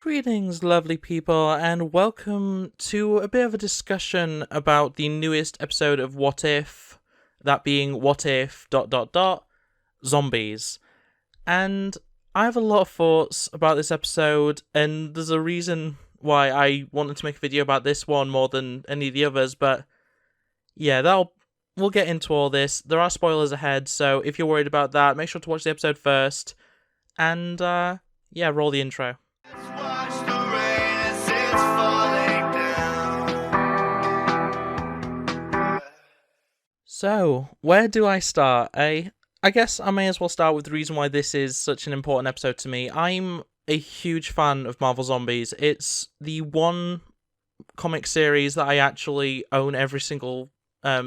Greetings, lovely people, and welcome to a bit of a discussion about the newest episode of What If, that being What If zombies. And I have a lot of thoughts about this episode, and there's a reason why I wanted to make a video about this one more than any of the others, but yeah, we'll get into all this. There are spoilers ahead, so if you're worried about that, make sure to watch the episode first, and yeah, roll the intro. So, where do I start? I guess I may as well start with the reason why this is such an important episode to me. I'm a huge fan of Marvel Zombies. It's the one comic series that I actually own every single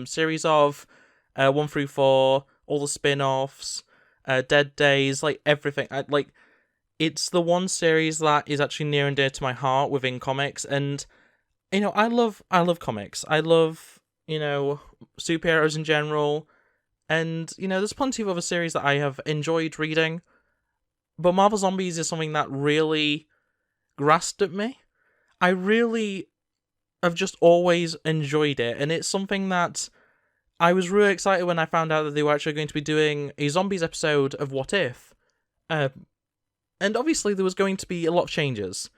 series of, 1 through 4, all the spin-offs, Dead Days, like everything. It's the one series that is actually near and dear to my heart within comics, and I love comics. I love superheroes in general, and there's plenty of other series that I have enjoyed reading, but Marvel Zombies is something that really grasped at me. I really have just always enjoyed it, and it's something that I was really excited when I found out that they were actually going to be doing a zombies episode of What If. And obviously there was going to be a lot of changes.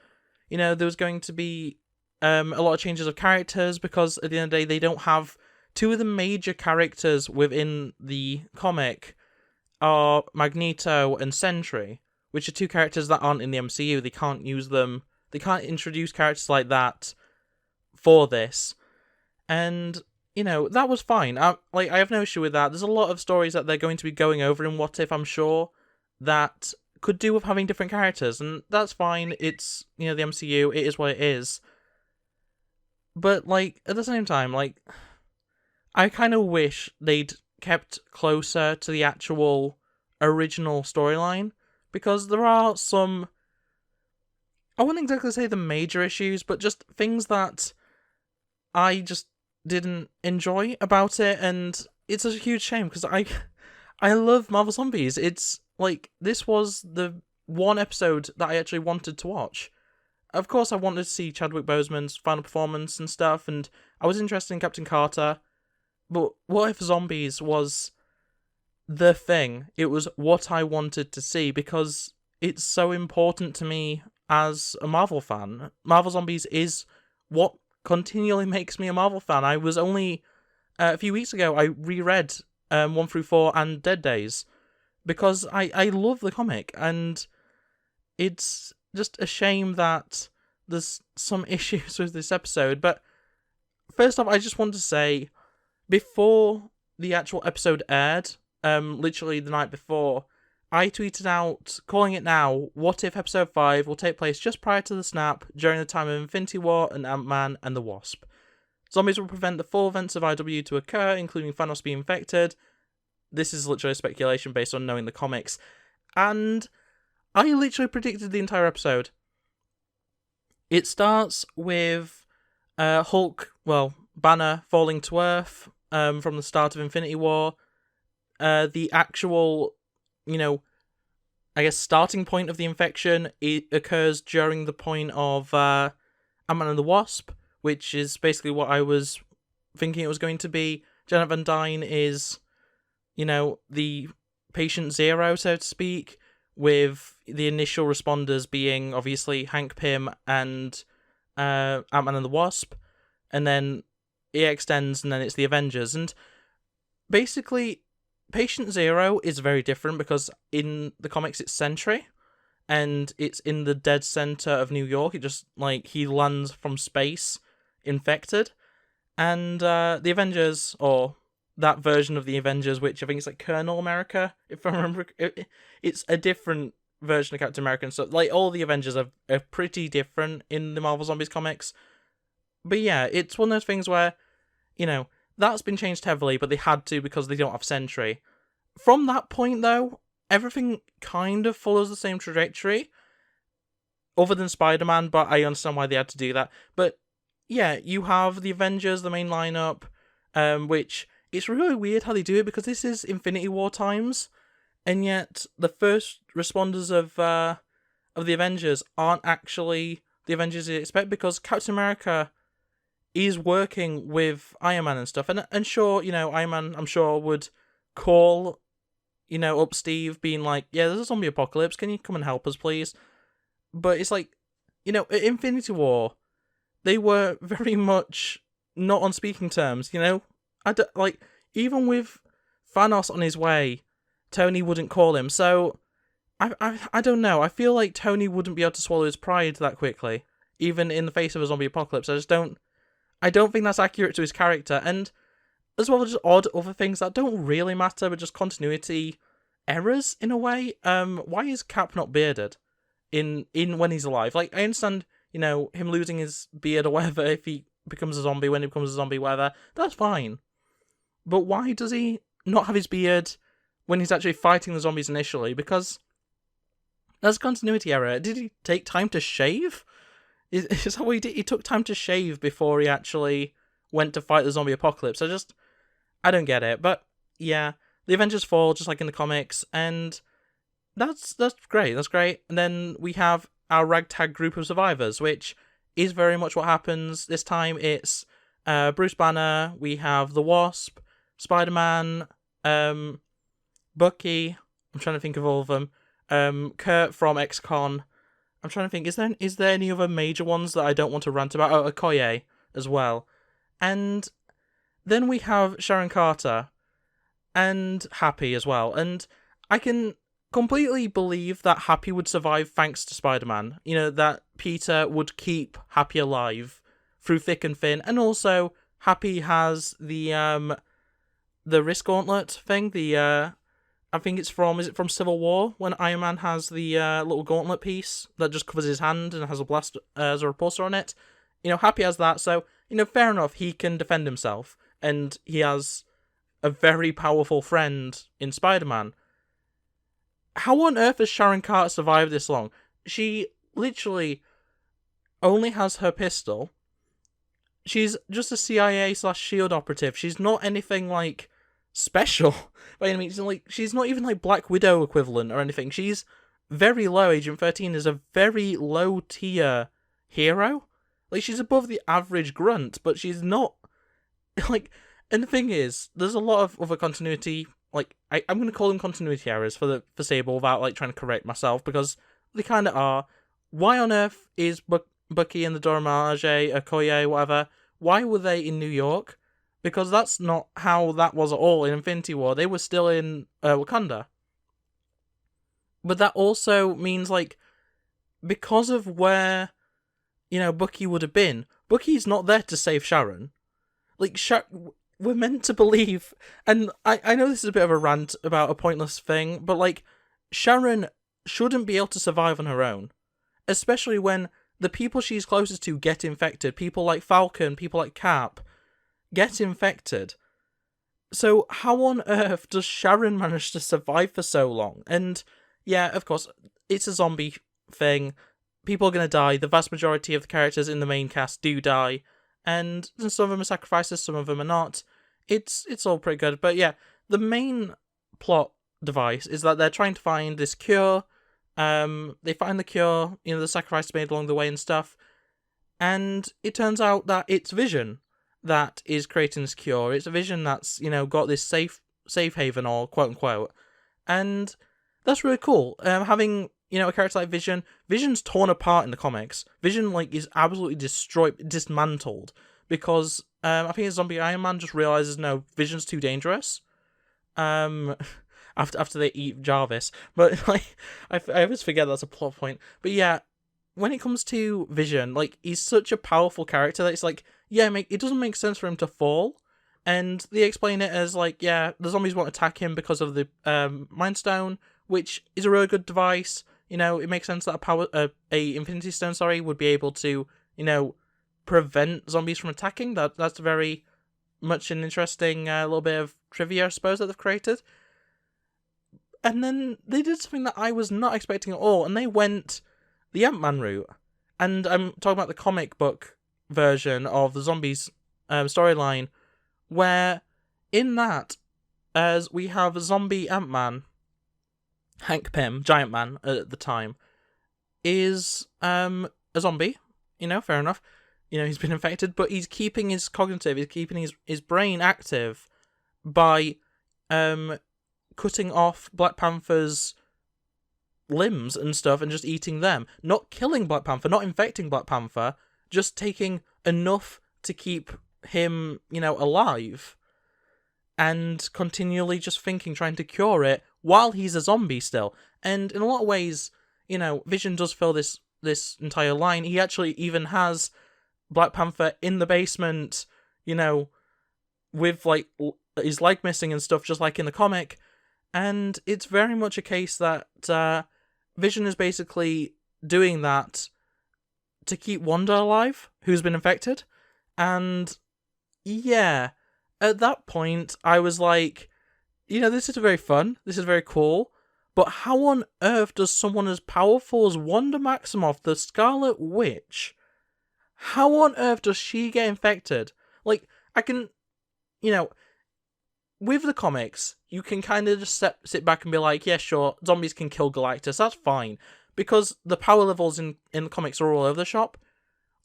There was going to be a lot of changes of characters, because at the end of the day, they don't have two of the major characters within the comic are Magneto and Sentry, which are two characters that aren't in the MCU. They can't use them. They can't introduce characters like that for this. And, that was fine. I have no issue with that. There's a lot of stories that they're going to be going over in What If, I'm sure, that could do with having different characters, and that's fine. It's, the MCU, it is what it is. But, at the same time, I kind of wish they'd kept closer to the actual original storyline, because there are some, I wouldn't exactly say the major issues, but just things that I just didn't enjoy about it, and it's a huge shame, because I love Marvel Zombies. It's, this was the one episode that I actually wanted to watch. Of course, I wanted to see Chadwick Boseman's final performance and stuff, and I was interested in Captain Carter, but What If Zombies was the thing. It was what I wanted to see, because it's so important to me as a Marvel fan. Marvel Zombies is what continually makes me a Marvel fan. I was only, a few weeks ago, I reread 1 through 4 and Dead Days, because I love the comic, and it's just a shame that there's some issues with this episode. But first off, I just want to say, before the actual episode aired, literally the night before, I tweeted out, calling it now, What If Episode 5 will take place just prior to the snap, during the time of Infinity War and Ant-Man and the Wasp. Zombies will prevent the full events of IW to occur, including Thanos being infected. This is literally speculation based on knowing the comics. And I literally predicted the entire episode. It starts with Banner falling to Earth from the start of Infinity War. The actual, I guess, starting point of the infection, it occurs during the point of Ant-Man and the Wasp, which is basically what I was thinking it was going to be. Janet Van Dyne is, the patient zero, so to speak, with the initial responders being obviously Hank Pym and Ant-Man and the Wasp, and then it extends, and then it's the Avengers. And basically, Patient Zero is very different, because in the comics it's Sentry, and it's in the dead center of New York. It just, he lands from space, infected, and the Avengers, or that version of the Avengers, which I think is Colonel America, if I remember. It's a different version of Captain America, and so all the Avengers are pretty different in the Marvel Zombies comics. But yeah, it's one of those things where, that's been changed heavily, but they had to, because they don't have Sentry. From that point, though, everything kind of follows the same trajectory, other than Spider-Man, but I understand why they had to do that. But yeah, you have the Avengers, the main lineup, which, it's really weird how they do it, because this is Infinity War times, and yet the first responders of of the Avengers aren't actually the Avengers you expect, because Captain America is working with Iron Man and stuff, and sure, Iron Man, I'm sure, would call, up Steve, being like, yeah, there's a zombie apocalypse, can you come and help us, please? But it's like, at Infinity War, they were very much not on speaking terms, even with Thanos on his way, Tony wouldn't call him, so I don't know, I feel like Tony wouldn't be able to swallow his pride that quickly, even in the face of a zombie apocalypse. I don't think that's accurate to his character, and as well as just odd other things that don't really matter, but just continuity errors in a way. Why is Cap not bearded in when he's alive? Like, I understand, him losing his beard or whatever if he becomes a zombie, when he becomes a zombie, whatever, that's fine. But why does he not have his beard when he's actually fighting the zombies initially? Because that's a continuity error. Did he take time to shave? Is that what he did? He took time to shave before he actually went to fight the zombie apocalypse. I don't get it. But yeah, the Avengers fall just like in the comics, and that's great. That's great. And then we have our ragtag group of survivors, which is very much what happens this time. It's Bruce Banner. We have the Wasp, Spider-Man, Bucky. I'm trying to think of all of them. Kurt from XCon. I'm trying to think, is there any other major ones that I don't want to rant about? Oh, Okoye as well. And then we have Sharon Carter and Happy as well. And I can completely believe that Happy would survive thanks to Spider-Man. That Peter would keep Happy alive through thick and thin. And also, Happy has the wrist gauntlet thing, I think is it from Civil War, when Iron Man has the little gauntlet piece that just covers his hand and has a blast as a repulsor on it. Happy has that, so, fair enough, he can defend himself, and he has a very powerful friend in Spider-Man. How on earth has Sharon Carter survived this long? She literally only has her pistol. She's just a CIA/SHIELD operative. She's not anything, like, special by any means. Like, she's not even like Black Widow equivalent or anything. She's very low. Agent 13 is a very low tier hero. Like, she's above the average grunt, but she's not like. And the thing is, there's a lot of other continuity. Like, I'm going to call them continuity errors for Sable without like trying to correct myself, because they kind of are. Why on earth is Bucky and the Dora Milaje, Okoye, whatever? Why were they in New York? Because that's not how that was at all in Infinity War. They were still in Wakanda. But that also means, like, because of where, Bucky would have been, Bucky's not there to save Sharon. Like, we're meant to believe, and I know this is a bit of a rant about a pointless thing, but, like, Sharon shouldn't be able to survive on her own. Especially when the people she's closest to get infected. People like Falcon, people like Cap get infected. So how on earth does Sharon manage to survive for so long? And yeah, of course, it's a zombie thing. People are going to die. The vast majority of the characters in the main cast do die. And some of them are sacrifices, some of them are not. It's all pretty good. But yeah, the main plot device is that they're trying to find this cure. They find the cure, the sacrifice made along the way and stuff. And it turns out that it's Vision that is creating this cure. It's a Vision that's, got this safe haven, or quote unquote. And that's really cool. Having, a character like Vision. Vision's torn apart in the comics. Vision, like, is absolutely dismantled. Because, I think a zombie Iron Man just realizes, no, Vision's too dangerous. After they eat Jarvis. But, like, I always forget that's a plot point. But yeah, when it comes to Vision, like, he's such a powerful character that it's like, yeah, it doesn't make sense for him to fall. And they explain it as, like, yeah, the zombies won't attack him because of the Mind Stone, which is a really good device. It makes sense that a Infinity Stone, would be able to, prevent zombies from attacking. That's very much an interesting little bit of trivia, I suppose, that they've created. And then they did something that I was not expecting at all, and they went the Ant-Man route. And I'm talking about the comic book version of the zombies storyline, where in that, as we have zombie Ant-Man, Hank Pym, Giant Man at the time, is a zombie. Fair enough. He's been infected, but he's keeping his cognitive, he's keeping his brain active by cutting off Black Panther's limbs and stuff and just eating them. Not killing Black Panther, not infecting Black Panther, just taking enough to keep him, alive. And continually just trying to cure it while he's a zombie still. And in a lot of ways, Vision does fill this entire line. He actually even has Black Panther in the basement, with like his leg missing and stuff, just like in the comic. And it's very much a case that Vision is basically doing that to keep Wanda alive, who's been infected. And yeah, at that point, I was like, this is very fun, this is very cool, but how on earth does someone as powerful as Wanda Maximoff, the Scarlet Witch, how on earth does she get infected? Like, I can, with the comics, you can kind of just sit back and be like, yeah, sure, zombies can kill Galactus, that's fine, because the power levels in the comics are all over the shop.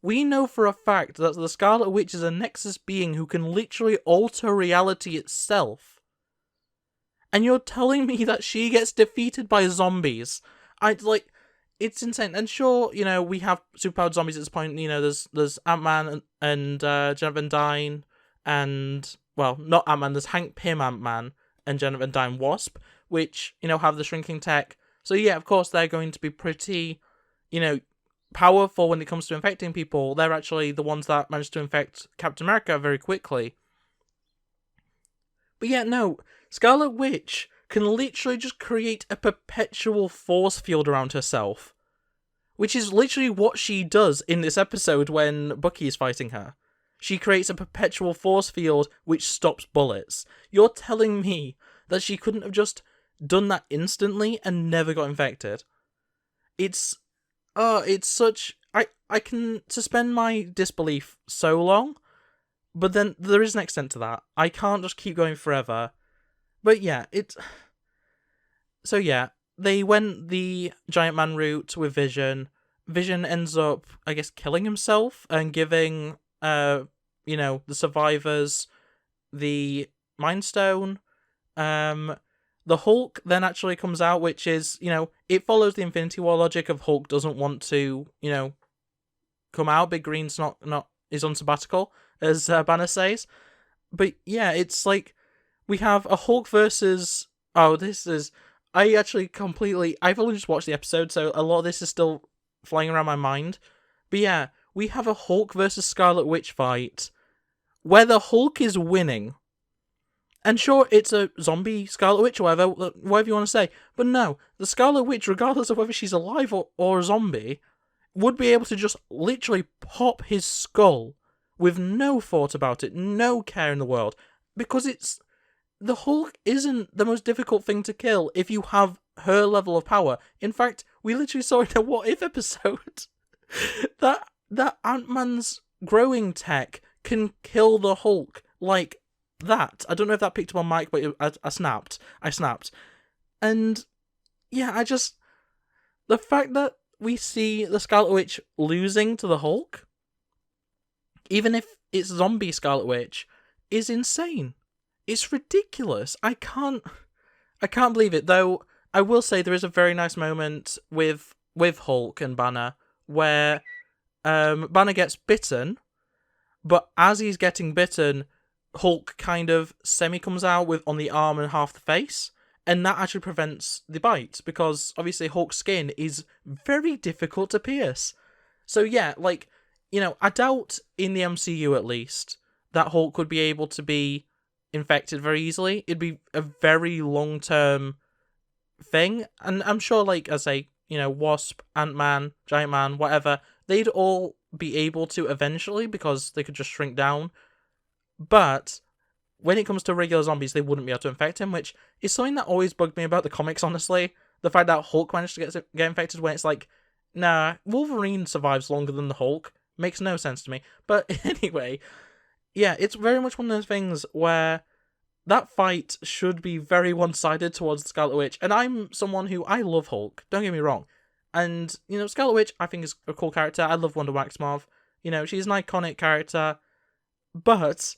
We know for a fact that the Scarlet Witch is a Nexus being who can literally alter reality itself. And you're telling me that she gets defeated by zombies? It's insane. And sure, we have superpowered zombies at this point. There's Ant-Man and Janet Van Dyne, and, well, not Ant-Man, there's Hank Pym Ant-Man and Janet Van Dyne Wasp, which, have the shrinking tech. So yeah, of course, they're going to be pretty, powerful when it comes to infecting people. They're actually the ones that managed to infect Captain America very quickly. But yeah, no, Scarlet Witch can literally just create a perpetual force field around herself, which is literally what she does in this episode when Bucky is fighting her. She creates a perpetual force field which stops bullets. You're telling me that she couldn't have just done that instantly and never got infected? It's such... I can suspend my disbelief so long, but then there is an extent to that. I can't just keep going forever. But yeah, So yeah, they went the Giant Man route with Vision. Vision ends up, I guess, killing himself and giving, the survivors the Mind Stone. The Hulk then actually comes out, which is, it follows the Infinity War logic of Hulk doesn't want to, come out. Big Green's not is on sabbatical, as Banner says. But yeah, it's like we have a Hulk versus... I've only just watched the episode, so a lot of this is still flying around my mind. But yeah, we have a Hulk versus Scarlet Witch fight where the Hulk is winning. And sure, it's a zombie Scarlet Witch or whatever you want to say. But no, the Scarlet Witch, regardless of whether she's alive or a zombie, would be able to just literally pop his skull with no thought about it, no care in the world. Because the Hulk isn't the most difficult thing to kill if you have her level of power. In fact, we literally saw in a What If episode that Ant-Man's growing tech can kill the Hulk like that. I don't know if that picked up on mic, but I snapped. And yeah, the fact that we see the Scarlet Witch losing to the Hulk, even if it's zombie Scarlet Witch, is insane. It's ridiculous. I can't believe it. Though I will say there is a very nice moment with Hulk and Banner where Banner gets bitten, but as he's getting bitten, Hulk kind of comes out on the arm and half the face, and that actually prevents the bite, because obviously Hulk's skin is very difficult to pierce. So yeah, I doubt in the MCU at least that Hulk would be able to be infected very easily. It'd be a very long-term thing, and I'm sure, Wasp, Ant-Man, Giant Man, whatever, they'd all be able to eventually, because they could just shrink down. But when it comes to regular zombies, they wouldn't be able to infect him, which is something that always bugged me about the comics, honestly. The fact that Hulk managed to get infected when it's like, nah, Wolverine survives longer than the Hulk. Makes no sense to me. But anyway, yeah, it's very much one of those things where that fight should be very one-sided towards the Scarlet Witch. And I'm someone who, I love Hulk, don't get me wrong. And, Scarlet Witch, I think, is a cool character. I love Wanda Maximoff. She's an iconic character. But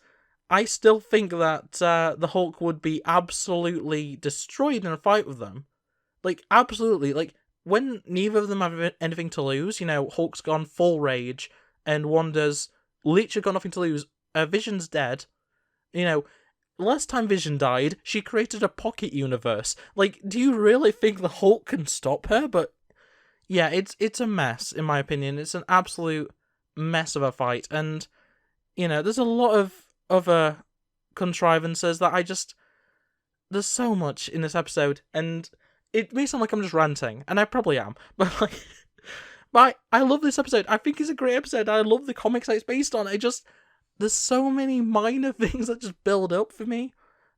I still think that the Hulk would be absolutely destroyed in a fight with them. Like, absolutely. Like, when neither of them have anything to lose, Hulk's gone full rage, and Wanda's literally got nothing to lose. Vision's dead. Last time Vision died, she created a pocket universe. Like, do you really think the Hulk can stop her? But yeah, it's a mess, in my opinion. It's an absolute mess of a fight. And, there's a lot of other contrivances that there's so much in this episode, and it may sound like I'm just ranting, and I probably am, but I love this episode. I think it's a great episode. I love the comics that it's based on. There's so many minor things that just build up for me.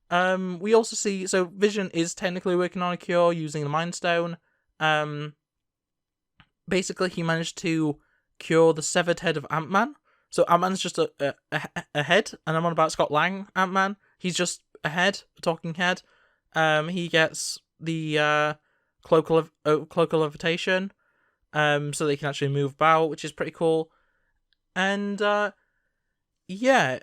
We also see, so Vision is technically working on a cure using the Mind Stone. Basically, he managed to cure the severed head of Ant-Man. So Ant-Man's just a head, and I'm on about Scott Lang Ant-Man. He's just a head, a talking head. He gets the cloak of levitation, so they can actually move about, which is pretty cool. And yeah,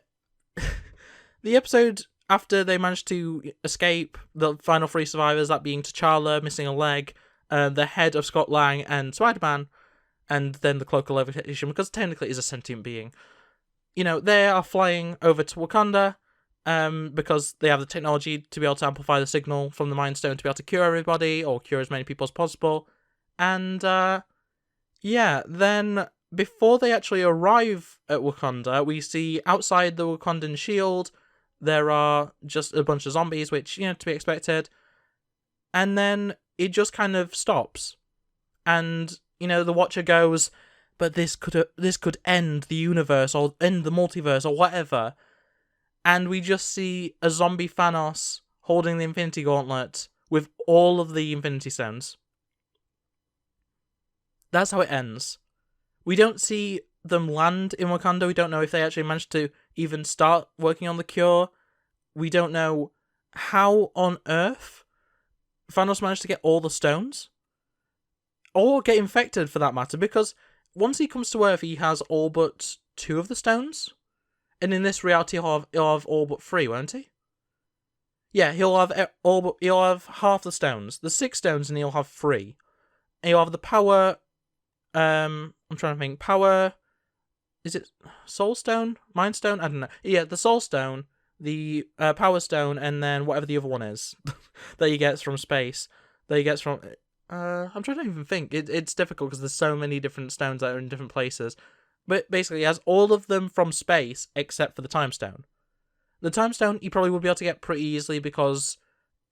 the episode after they managed to escape, the final three survivors, that being T'Challa missing a leg, the head of Scott Lang and Spider-Man, and then the cloak of levitation, because technically it is a sentient being. They are flying over to Wakanda, because they have the technology to be able to amplify the signal from the Mind Stone to be able to cure everybody, or cure as many people as possible. And, then before they actually arrive at Wakanda, we see outside the Wakandan shield, there are just a bunch of zombies, which, to be expected. And then it just kind of stops. And, the Watcher goes, but this could end the universe, or end the multiverse, or whatever. And we just see a zombie Thanos holding the Infinity Gauntlet with all of the Infinity Stones. That's how it ends. We don't see them land in Wakanda. We don't know if they actually managed to even start working on the cure. We don't know how on earth Thanos managed to get all the stones. Or get infected, for that matter, because once he comes to Earth, he has all but 2 of the stones. And in this reality, he'll have all but 3, won't he? Yeah, he'll have half the stones. There's 6 stones, and he'll have 3. And he'll have the power. I'm trying to think. Power. Is it Soul Stone? Mind Stone? I don't know. Yeah, the Soul Stone, the Power Stone, and then whatever the other one is that he gets from space. That he gets from. I'm trying to even think. It's difficult because there's so many different stones that are in different places. But basically, he has all of them from space except for the Time Stone. The Time Stone he probably would be able to get pretty easily because,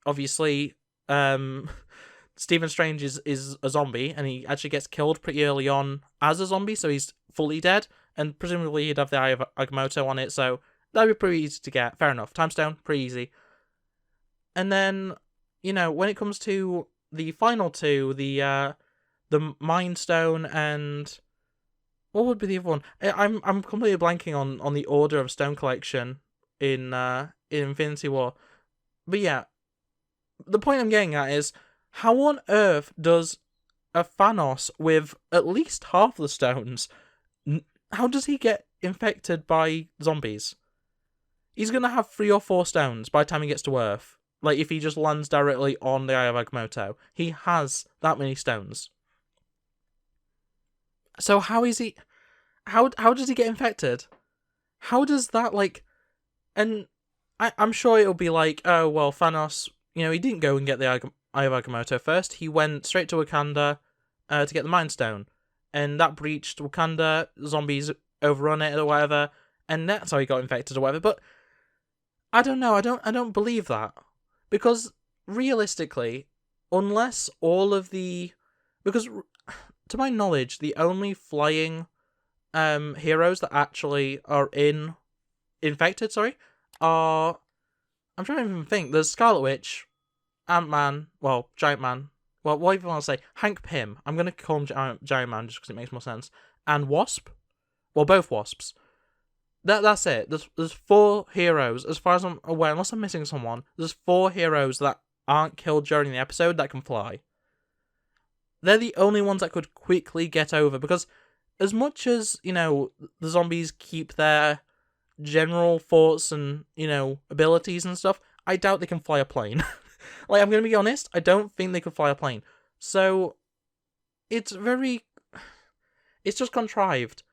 obviously, Stephen Strange is a zombie, and he actually gets killed pretty early on as a zombie, so he's fully dead, and presumably he'd have the Eye of Agamotto on it, so that'd be pretty easy to get. Fair enough. Time Stone, pretty easy. And then, when it comes to the final 2, the Mind Stone and what would be the other one? I'm completely blanking on the order of stone collection in Infinity War. But yeah, the point I'm getting at is, how on earth does a Thanos with at least half the stones, how does he get infected by zombies? He's going to have 3 or 4 stones by the time he gets to Earth. Like, if he just lands directly on the Eye of Agamotto. He has that many stones. So how is he... How does he get infected? How does that, And I'm sure it'll be like, oh, well, Thanos, he didn't go and get the Eye of Agamotto first. He went straight to Wakanda to get the Mind Stone. And that breached Wakanda, zombies overrun it or whatever, and that's how he got infected or whatever. But I don't know, I don't believe that. Because realistically, unless all of the... Because, to my knowledge, the only flying heroes that actually are infected, are... I'm trying to even think. There's Scarlet Witch, Ant-Man, well, Giant Man. Well, what even want to say? Hank Pym. I'm going to call him Giant Man just because it makes more sense. And Wasp. Well, both Wasps. That's it. There's 4 heroes, as far as I'm aware, unless I'm missing someone, there's 4 heroes that aren't killed during the episode that can fly. they're the only ones that could quickly get over, because as much as, the zombies keep their general thoughts and, abilities and stuff, I doubt they can fly a plane. Like, I'm gonna be honest, I don't think they could fly a plane. So, it's just contrived.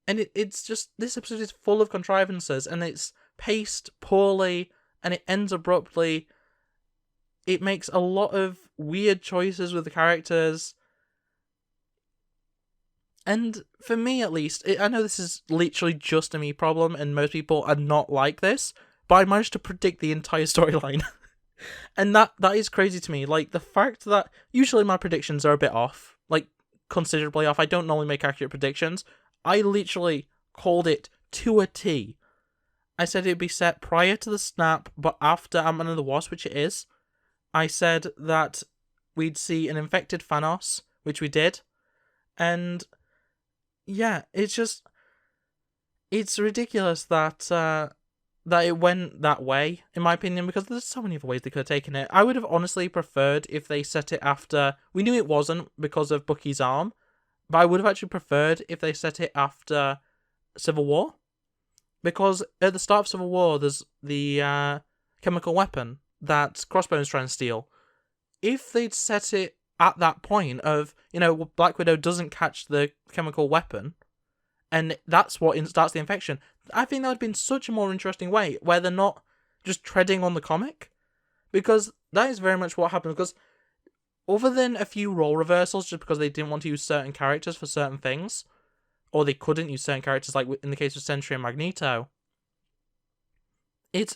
And it's just, this episode is full of contrivances, and it's paced poorly, and it ends abruptly. It makes a lot of weird choices with the characters. And for me, at least, I know this is literally just a me problem, and most people are not like this, but I managed to predict the entire storyline. And that is crazy to me. Like, the fact that usually my predictions are a bit off, like, considerably off. I don't normally make accurate predictions. I literally called it to a T. I said it'd be set prior to the snap, but after Ant-Man and the Wasp, which it is. I said that we'd see an infected Thanos, which we did. And yeah, it's ridiculous that it went that way, in my opinion, because there's so many other ways they could have taken it. I would have honestly preferred if they set it after... We knew it wasn't because of Bucky's arm, but I would have actually preferred if they set it after Civil War. Because at the start of Civil War, there's the chemical weapon that Crossbone's trying to steal. If they'd set it at that point of, Black Widow doesn't catch the chemical weapon, and that's what starts the infection, I think that would have been such a more interesting way, where they're not just treading on the comic. Because that is very much what happened, because other than a few role reversals, just because they didn't want to use certain characters for certain things, or they couldn't use certain characters, like in the case of Sentry and Magneto, it's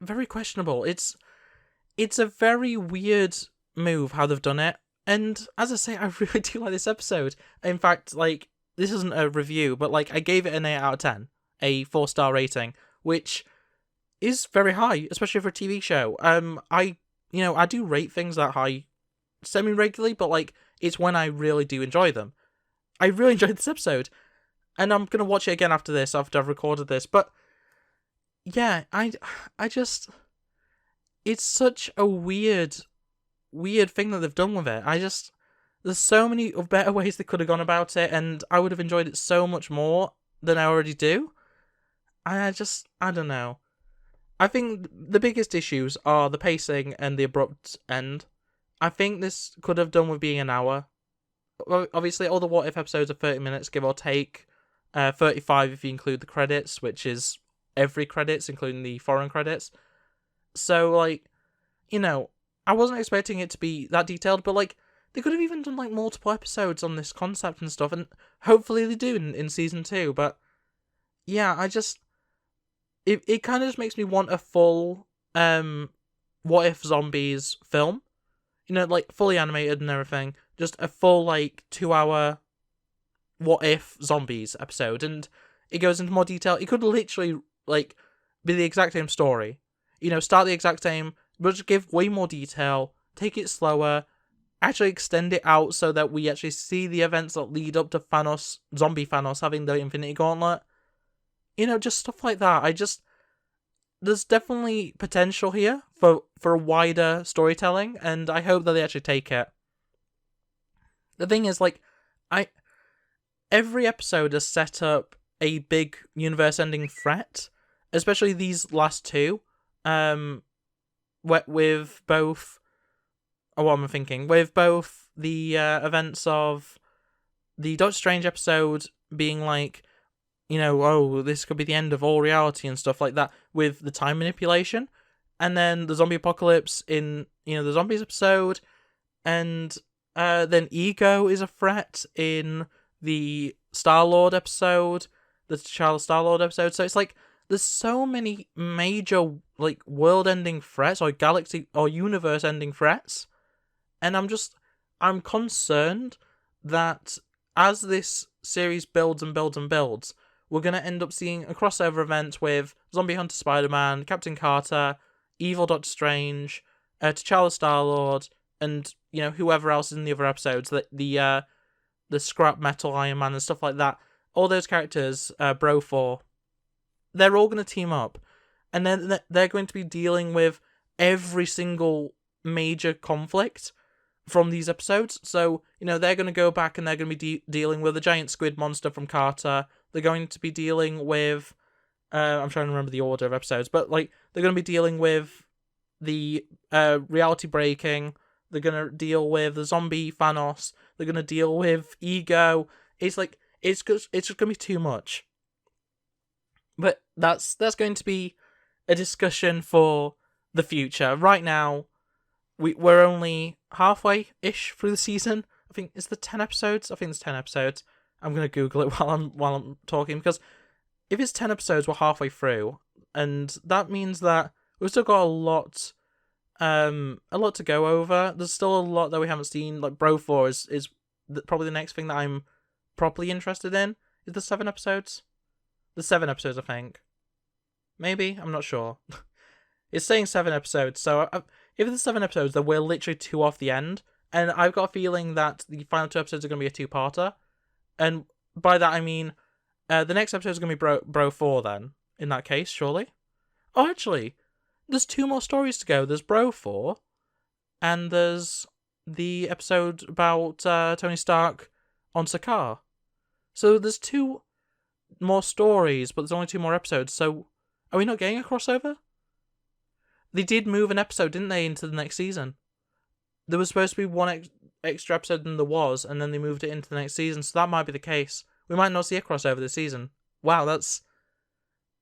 very questionable. It's a very weird move how they've done it. And as I say, I really do like this episode. In fact, like, this isn't a review, but like, I gave it an 8 out of 10, a 4-star rating, which is very high, especially for a TV show. I do rate things that high semi-regularly, but like, it's when I really do enjoy them. I really enjoyed this episode, and I'm gonna watch it again after this, after I've recorded this. But yeah, I just, it's such a weird thing that they've done with it. There's so many better ways they could have gone about it, and I would have enjoyed it so much more than I already do. I don't know. I think the biggest issues are the pacing and the abrupt end. I think this could have done with being an hour. Obviously, all the What If episodes are 30 minutes, give or take. 35 if you include the credits, which is every credits, including the foreign credits. So, like, I wasn't expecting it to be that detailed, but, like, they could have even done, like, multiple episodes on this concept and stuff, and hopefully they do in season 2, but, yeah, it kind of just makes me want a full, What If Zombies film, like, fully animated and everything, just a full, like, 2-hour What If Zombies episode, and it goes into more detail. It could literally, like, be the exact same story, start the exact same, but just give way more detail, take it slower, actually extend it out so that we actually see the events that lead up to zombie Thanos having the Infinity Gauntlet. Just stuff like that. There's definitely potential here for a wider storytelling, and I hope that they actually take it. The thing is, like, every episode has set up a big universe-ending threat, especially these last two, with both... Oh, what am I thinking? With both the events of the Doctor Strange episode being like, this could be the end of all reality and stuff like that, with the time manipulation, and then the zombie apocalypse in, the zombies episode, and then Ego is a threat in the Star-Lord episode, the T'Challa Star-Lord episode, so it's like, there's so many major, like, world-ending threats, or galaxy, or universe-ending threats, and I'm concerned that as this series builds and builds and builds, we're going to end up seeing a crossover event with Zombie Hunter Spider-Man, Captain Carter, Evil Doctor Strange, T'Challa Star-Lord, and, whoever else is in the other episodes, the scrap metal Iron Man and stuff like that. All those characters, Brofor, they're all going to team up, and then they're going to be dealing with every single major conflict from these episodes. So, they're going to go back and they're going to be dealing with the giant squid monster from Carter. They're going to be dealing with... I'm trying to remember the order of episodes, but, they're going to be dealing with the reality breaking. They're going to deal with the zombie Thanos. They're going to deal with Ego. It's just going to be too much. But that's going to be a discussion for the future. Right now, we're only halfway-ish through the season. I think, is there 10 episodes? I think there's 10 episodes. I'm going to Google it while I'm talking, because if it's 10 episodes, we're halfway through. And that means that we've still got a lot to go over. There's still a lot that we haven't seen. Like, Bro 4 is probably the next thing that I'm properly interested in. Is there 7 episodes? There's 7 episodes, I think. Maybe? I'm not sure. It's saying 7 episodes, so if there's 7 episodes, then we're literally 2 off the end. And I've got a feeling that the final 2 episodes are going to be a 2-parter. And by that I mean, the next episode is going to be Bro 4 then, in that case, surely? Oh, actually, there's 2 more stories to go. There's Bro 4, and there's the episode about Tony Stark on Sakaar. So there's 2 more stories, but there's only 2 more episodes, so are we not getting a crossover? They did move an episode, didn't they, into the next season? There was supposed to be 1 extra episode than there was, and then they moved it into the next season, so that might be the case. We might not see a crossover this season. Wow, that's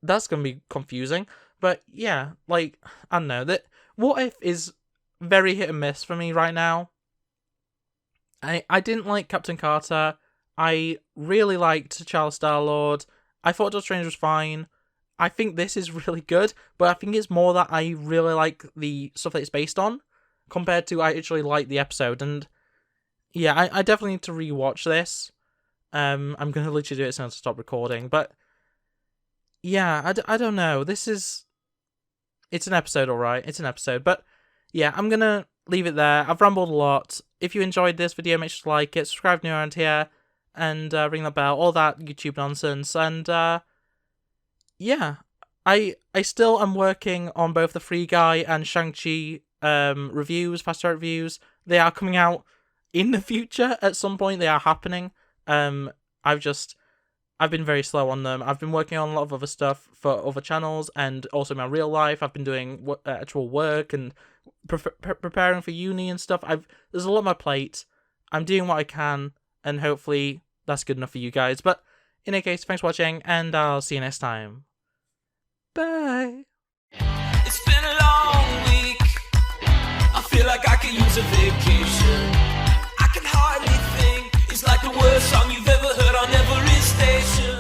going to be confusing. But yeah, I don't know. What If is very hit and miss for me right now. I didn't like Captain Carter. I really liked Charles Star-Lord. I thought Doctor Strange was fine. I think this is really good, but I think it's more that I really like the stuff that it's based on, compared to I actually like the episode. And yeah, I definitely need to rewatch this. I'm going to literally do it as soon as I stop recording. But yeah, I don't know. It's an episode, alright. It's an episode. But yeah, I'm going to leave it there. I've rambled a lot. If you enjoyed this video, make sure to like it, subscribe new around here, and ring the bell, all that YouTube nonsense. And yeah, I still am working on both the Free Guy and Shang-Chi reviews, fast start reviews. They are coming out in the future at some point. They are happening. I've been very slow on them. I've been working on a lot of other stuff for other channels, and also in my real life. I've been doing actual work and preparing for uni and stuff. There's a lot on my plate. I'm doing what I can, and hopefully that's good enough for you guys. But in any case, thanks for watching, and I'll see you next time. Bye. It's been a long week. I feel like I could use a vacation. I can hardly think. It's like the worst song you've ever heard on every station.